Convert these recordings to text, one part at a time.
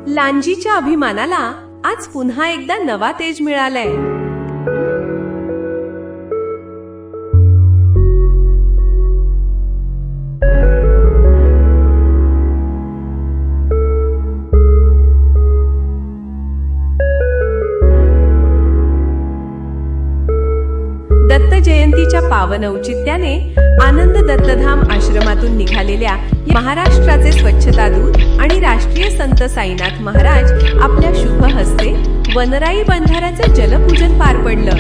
लांजीच्या अभिमानाला आज पुन्हा एकदा नवा तेज मिळालाय। दत्त जयंतीच्या पावन औचित्याने आनंद दत्तधाम आश्रमातून निघालेल्या महाराष्ट्राचे स्वच्छता दूत आणि राष्ट्रीय संत साईनाथ महाराज आपल्या शुभ हस्ते वनराई बंधाऱ्याचे जलपूजन पार पडलं।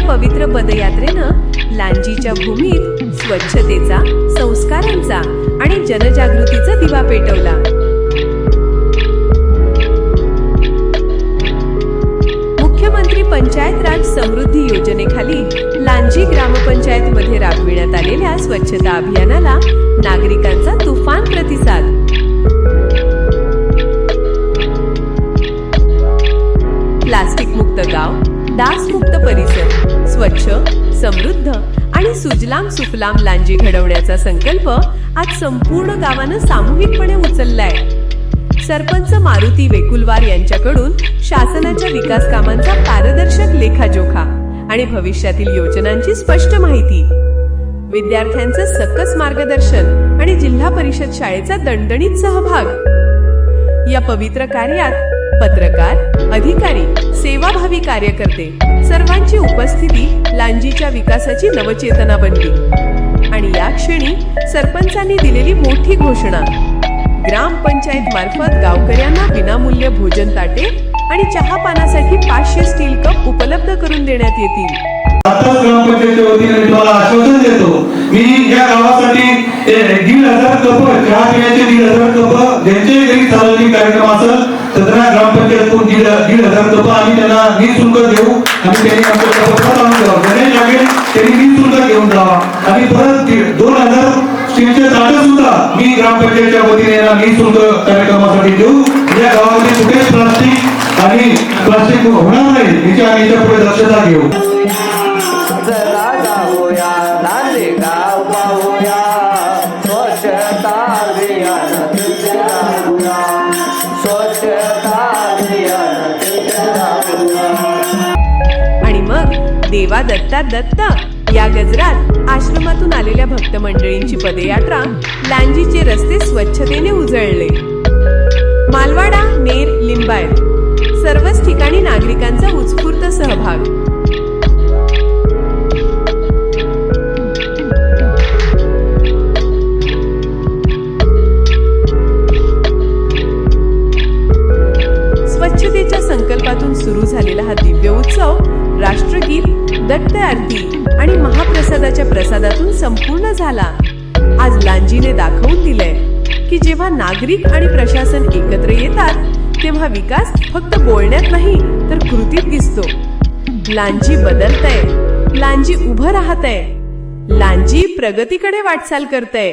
पवित्र पदयात्रेनं लांजीच्या भूमीत स्वच्छतेचा, संस्कारांचा आणि जनजागृतीचा दिवा पेटवला। मुख्यमंत्री पंचायत राज समृद्धी योजनेखाली लांजी ग्रामपंचायत मध्ये राबविण्यात आलेल्या स्वच्छता अभियानाला नागरिकांचा तुफान प्रतिसाद। प्लास्टिक मुक्त गाव, डास मुक्त परिसर, स्वच्छ, समृद्ध आणि सुजलाम सुफलाम लांजी घडवण्याचा संकल्प आज संपूर्ण गावानं सामूहिकपणे उचललाय। सरपंच मारुती वेकुलवार यांच्याकडून शासनाच्या विकास कामांचा पारदर्शक लेखाजोखा आणि भविष्यातील योजनांची स्पष्ट माहिती, विद्यार्थ्यांचं सकस मार्गदर्शन आणि जिल्हा परिषद शाळेचा दणदणीत सहभाग। या पवित्र कार्यात पत्रकार, अधिकारी, सेवाभावी कार्यकर्ते सर्वांची उपस्थिती लांजीच्या विकासाची नवचेतना बनली। आणि या क्षणी सरपंचांनी दिलेली मोठी घोषणा, ग्रामपंचायत मार्फत गावकऱ्यांना विनामूल्य भोजन ताटे आणि चहा पानासाठी 500 स्टील कप उपलब्ध करून देण्यात येतील। आता ग्रामपंचायतीच्या वतीने तुम्हाला आश्वासन देतो, मी या गावासाठी 1,500 कप चहा पिण्याचे 1,500 कप ज्यांचे घरी सार्वजनिक कार्यक्रम असेल तर ग्रामपंचायतकडून 1,500 कप आम्ही त्यांना निःशुल्क देऊ आणि त्यांनी आमच्या कपात आणून द्यावं, ज्यांनी लागेल त्यांनी निःशुल्क घेऊन जावा। आणि परत 2,000 स्टीलचे ताटे सुद्धा मी ग्रामपंचायतीच्या वतीने निःशुल्क कार्यक्रमासाठी देऊ। या गावामध्ये कुठेच प्लास्टिक होणार नाही याची आम्ही पुढे दक्षता घेऊ। आणि मग देवा दत्ता दत्त या गजरात आश्रमातून आलेल्या भक्त मंडळींची पदयात्रा लांजीचे रस्ते स्वच्छतेने उजळले। मालवाडा, नेर, लिंबायत सर्वच ठिकाणी नागरिकांचा उत्स्फूर्त सहभाग। स्वच्छतेच्या संकल्पातून सुरू झालेला हा दिव्य उत्सव राष्ट्रगीत, दत्त आरती आणि महाप्रसादाच्या प्रसादातून संपूर्ण झाला। आज लांजीने दाखवून दिलंय की जेव्हा नागरिक आणि प्रशासन एकत्र येतात तेव्हा विकास फक्त बोलण्यात नाही तर कृतीत दिसतो। लांजी बदलतंय, लांजी उभं राहतंय, लांजी प्रगतीकडे वाटचाल करतंय।